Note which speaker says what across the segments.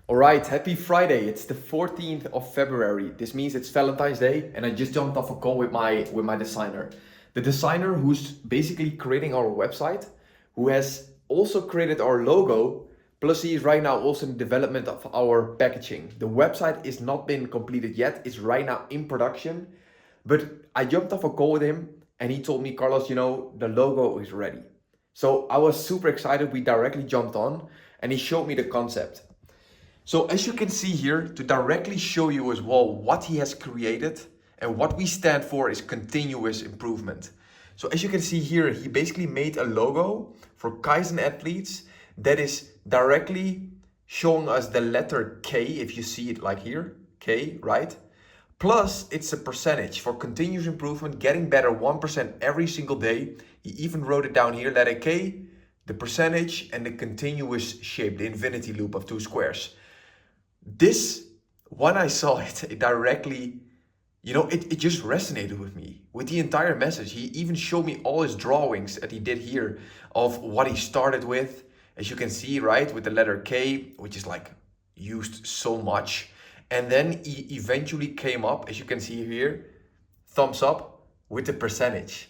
Speaker 1: Alright, happy Friday. It's the 14th of February. This means it's Valentine's Day and I just jumped off a call with my designer. The designer who's basically creating our website, who has also created our logo, plus he is right now also in development of our packaging. The website is not been completed yet. It's right now in production. But I jumped off a call with him and he told me, Carlos, the logo is ready. So I was super excited. We directly jumped on and he showed me the concept. So as you can see here, to directly show you as well what he has created, and what we stand for is continuous improvement. So as you can see here, he basically made a logo for Kaizen Athletes that is directly showing us the letter K, if you see it like here, K, right? Plus it's a percentage for continuous improvement, getting better 1% every single day. He even wrote it down here, letter K, the percentage, and the continuous shape, the infinity loop of 2 squares. This, when I saw it directly, it just resonated with me, with the entire message. He even showed me all his drawings that he did here of what he started with. As you can see, right, with the letter K, which is like used so much. And then he eventually came up, as you can see here, thumbs up with the percentage.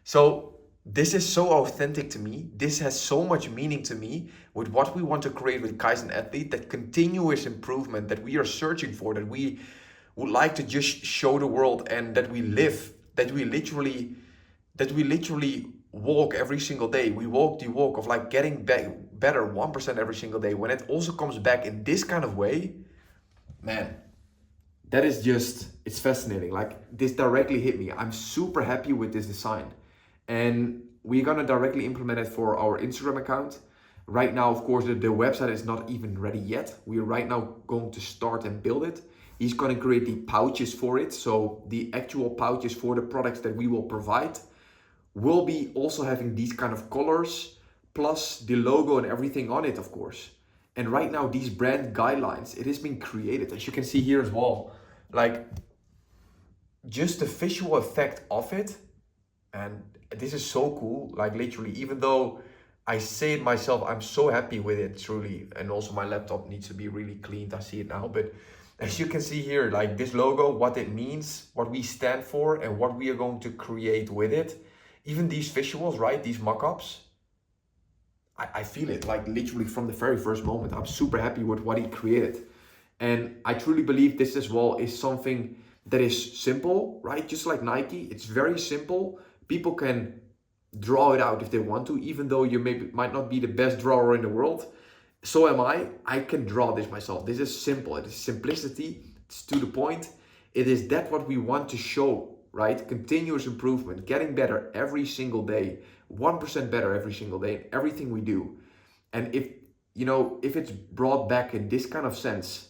Speaker 1: So this is so authentic to me. This has so much meaning to me with what we want to create with Kaizen Athlete, that continuous improvement that we are searching for, that we would like to just show the world, and that we live, that we literally walk every single day. We walk the walk of like getting better 1% every single day. When it also comes back in this kind of way, man, that is just, it's fascinating. Like, this directly hit me. I'm super happy with this design. And we're gonna directly implement it for our Instagram account. Right now, of course, the website is not even ready yet. We're right now going to start and build it. He's gonna create the pouches for it. So the actual pouches for the products that we will provide will be also having these kind of colors, plus the logo and everything on it, of course. And right now, these brand guidelines, it has been created, as you can see here as well. Like, just the visual effect of it. And this is so cool, like literally, even though I say it myself, I'm so happy with it, truly. And also my laptop needs to be really cleaned, I see it now. But as you can see here, like this logo, what it means, what we stand for, and what we are going to create with it. Even these visuals, right, these mock-ups, I feel it, like literally from the very first moment. I'm super happy with what he created. And I truly believe this as well is something that is simple, right? Just like Nike, it's very simple. People can draw it out if they want to, even though you might not be the best drawer in the world. So am I. I can draw this myself. This is simple. It is simplicity. It's to the point. It is that what we want to show, right? Continuous improvement, getting better every single day, 1% better every single day in everything we do. And if it's brought back in this kind of sense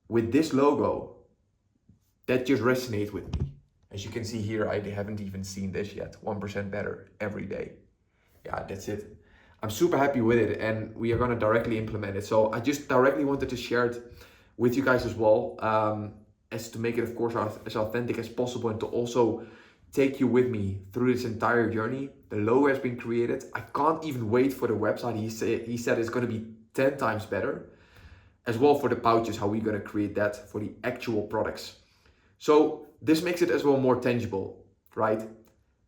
Speaker 1: with this logo, that just resonates with me. As you can see here, I haven't even seen this yet. 1% better every day. Yeah, that's it. I'm super happy with it, and we are gonna directly implement it. So I just directly wanted to share it with you guys as well, as to make it, of course, as authentic as possible, and to also take you with me through this entire journey. The logo has been created. I can't even wait for the website. He said it's gonna be 10 times better. As well for the pouches, how we're gonna create that for the actual products. So this makes it as well more tangible, right?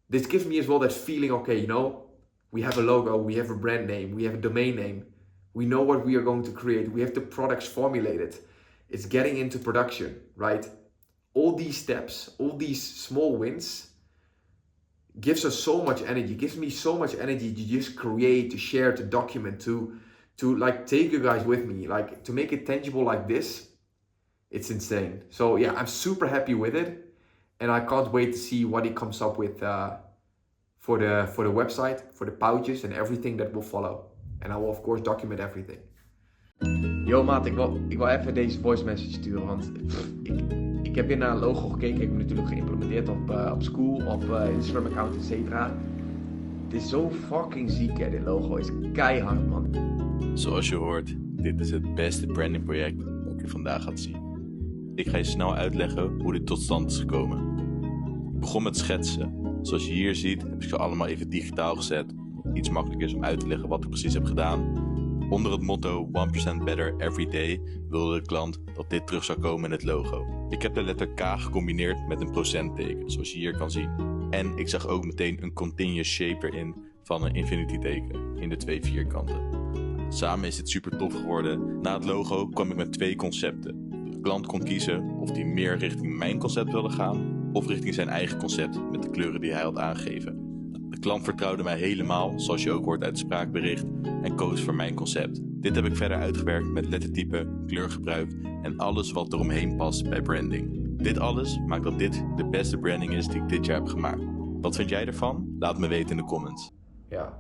Speaker 1: This gives me as well that feeling, okay, we have a logo, we have a brand name, we have a domain name. We know what we are going to create. We have the products formulated. It's getting into production, right? All these steps, all these small wins gives us so much energy, gives me so much energy to just create, to share, to document, to like take you guys with me, like to make it tangible like this. It's insane. So yeah, I'm super happy with it, and I can't wait to see what he comes up with for the website, for the pouches and everything that will follow. And I will of course document everything. Yo maat, ik wil even deze voice message sturen, want ik heb hier naar een logo gekeken. Ik heb hem natuurlijk geïmplementeerd op school, op Instagram account, etc. Het is zo fucking ziek, hè, dit logo is keihard, man.
Speaker 2: Zoals je hoort, dit is het beste brandingproject dat je vandaag gaat zien. Ik ga je snel uitleggen hoe dit tot stand is gekomen. Ik begon met schetsen. Zoals je hier ziet heb ik ze allemaal even digitaal gezet. Iets makkelijker is om uit te leggen wat ik precies heb gedaan. Onder het motto 1% better every day wilde de klant dat dit terug zou komen in het logo. Ik heb de letter K gecombineerd met een procentteken, zoals je hier kan zien. En ik zag ook meteen een continuous shape erin van een infinity teken in de 2 vierkanten. Samen is dit super tof geworden. Na het logo kwam ik met 2 concepten. De klant kon kiezen of hij meer richting mijn concept wilde gaan of richting zijn eigen concept met de kleuren die hij had aangegeven. De klant vertrouwde mij helemaal, zoals je ook hoort uit het spraakbericht, en koos voor mijn concept. Dit heb ik verder uitgewerkt met lettertype, kleurgebruik en alles wat eromheen past bij branding. Dit alles maakt dat dit de beste branding is die ik dit jaar heb gemaakt. Wat vind jij ervan? Laat me weten in de comments.
Speaker 1: Ja.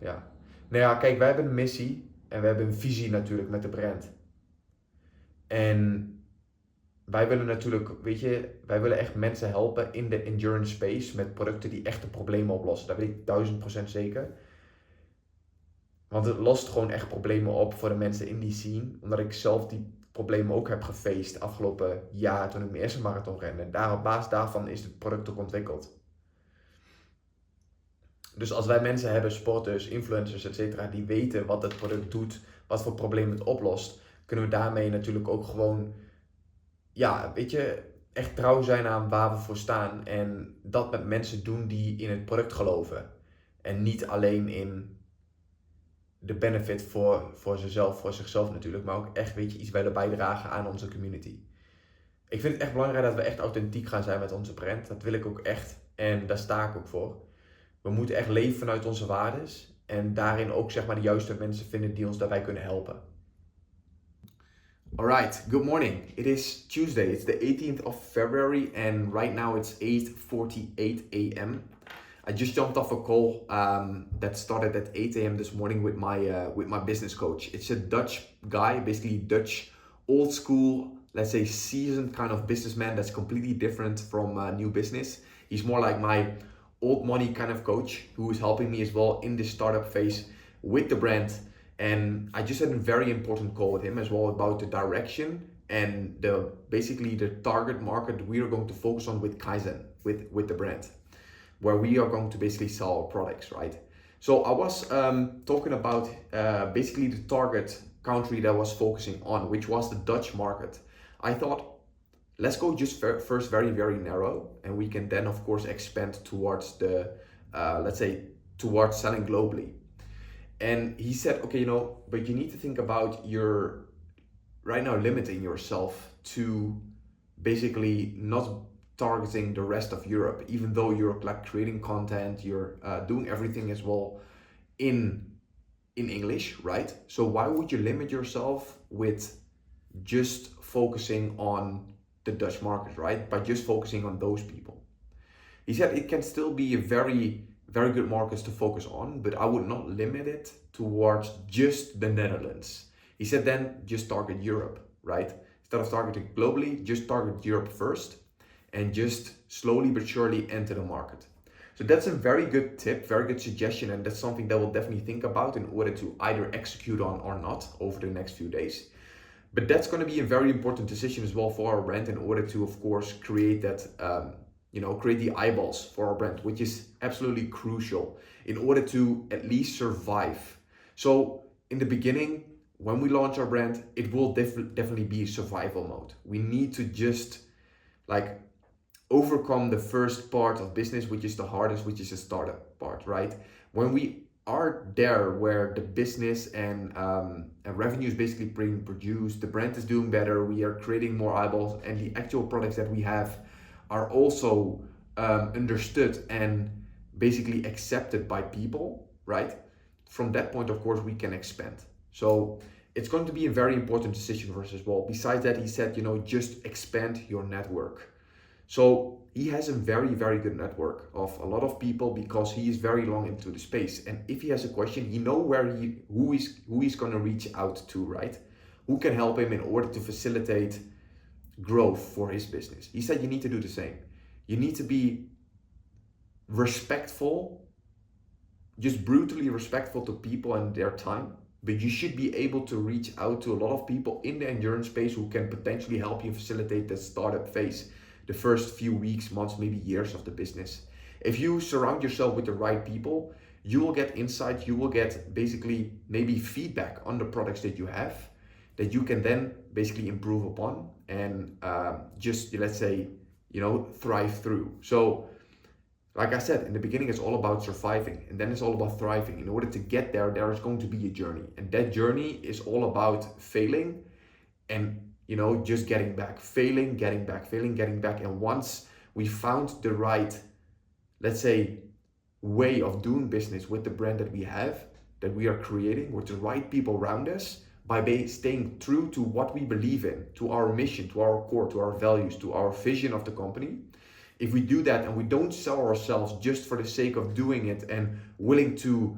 Speaker 1: Nou ja, kijk, wij hebben een missie en we hebben een visie natuurlijk met de brand. En wij willen natuurlijk, wij willen echt mensen helpen in de endurance space met producten die echte problemen oplossen. Dat weet ik 1000% zeker. Want het lost gewoon echt problemen op voor de mensen in die scene. Omdat ik zelf die problemen ook heb gefaced afgelopen jaar toen ik mijn eerste marathon rende. En op basis daarvan is het product ook ontwikkeld. Dus als wij mensen hebben, sporters, influencers, etc. die weten wat het product doet, wat voor problemen het oplost, kunnen we daarmee natuurlijk ook gewoon, echt trouw zijn aan waar we voor staan. En dat met mensen doen die in het product geloven. En niet alleen in de benefit voor zichzelf natuurlijk, maar ook echt, iets willen bijdragen aan onze community. Ik vind het echt belangrijk dat we echt authentiek gaan zijn met onze brand. Dat wil ik ook echt en daar sta ik ook voor. We moeten echt leven vanuit onze waardes en daarin ook de juiste mensen vinden die ons daarbij kunnen helpen. Alright, good morning. It is Tuesday, it's the 18th of February and right now it's 8:48 a.m. I just jumped off a call that started at 8 a.m. this morning with my business coach. It's a Dutch guy, basically Dutch, old school, let's say seasoned kind of businessman that's completely different from new business. He's more like my old money kind of coach who is helping me as well in this startup phase with the brand. And I just had a very important call with him as well about the direction and basically the target market we are going to focus on with Kaizen, with the brand, where we are going to basically sell our products, right? So I was talking about basically the target country that I was focusing on, which was the Dutch market. I thought, let's go just first very, very narrow, and we can then of course expand towards towards selling globally. And he said, okay, but you need to think about your right now limiting yourself to basically not targeting the rest of Europe, even though you're creating content, you're doing everything as well in English, right? So why would you limit yourself with just focusing on the Dutch market, right? By just focusing on those people. He said it can still be a very, very good market to focus on, but I would not limit it towards just the Netherlands. He said then just target Europe, right? Instead of targeting globally, just target Europe first and just slowly but surely enter the market. So that's a very good tip, very good suggestion, and that's something that we'll definitely think about in order to either execute on or not over the next few days. But that's going to be a very important decision as well for our brand in order to, of course, create that, create the eyeballs for our brand, which is absolutely crucial in order to at least survive. So in the beginning, when we launch our brand, it will definitely be survival mode. We need to just overcome the first part of business, which is the hardest, which is the startup part, right? When we are there where the business and revenue is basically being produced, the brand is doing better, we are creating more eyeballs, and the actual products that we have are also understood and basically accepted by people, right? From that point, of course, we can expand. So it's going to be a very important decision for us as well. Besides that, he said, just expand your network. So he has a very, very good network of a lot of people because he is very long into the space. And if he has a question, he knows who he's going to reach out to, right? Who can help him in order to facilitate growth for his business. He said you need to do the same. You need to be respectful, just brutally respectful to people and their time. But you should be able to reach out to a lot of people in the endurance space who can potentially help you facilitate the startup phase, the first few weeks, months, maybe years of the business. If you surround yourself with the right people, you will get insight, you will get basically maybe feedback on the products that you have that you can then basically improve upon and just, let's say, thrive through. So like I said, in the beginning, it's all about surviving, and then it's all about thriving. In order to get there, there is going to be a journey, and that journey is all about failing and just getting back, failing, getting back, failing, getting back. And once we found the right, let's say, way of doing business with the brand that we have, that we are creating with the right people around us, by staying true to what we believe in, to our mission, to our core, to our values, to our vision of the company. If we do that and we don't sell ourselves just for the sake of doing it and willing to,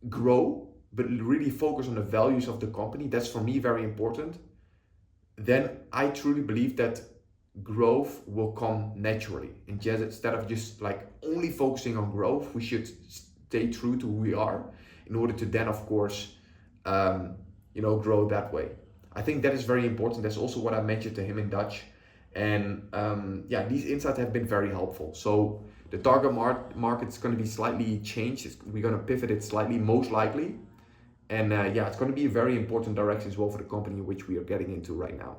Speaker 1: grow, but really focus on the values of the company, that's for me very important, then I truly believe that growth will come naturally. And just instead of just like only focusing on growth, we should stay true to who we are in order to then, of course, grow that way. I think that is very important. That's also what I mentioned to him in Dutch. And these insights have been very helpful. So the target market is going to be slightly changed. We're going to pivot it slightly, most likely. And it's going to be a very important direction as well for the company which we are getting into right now.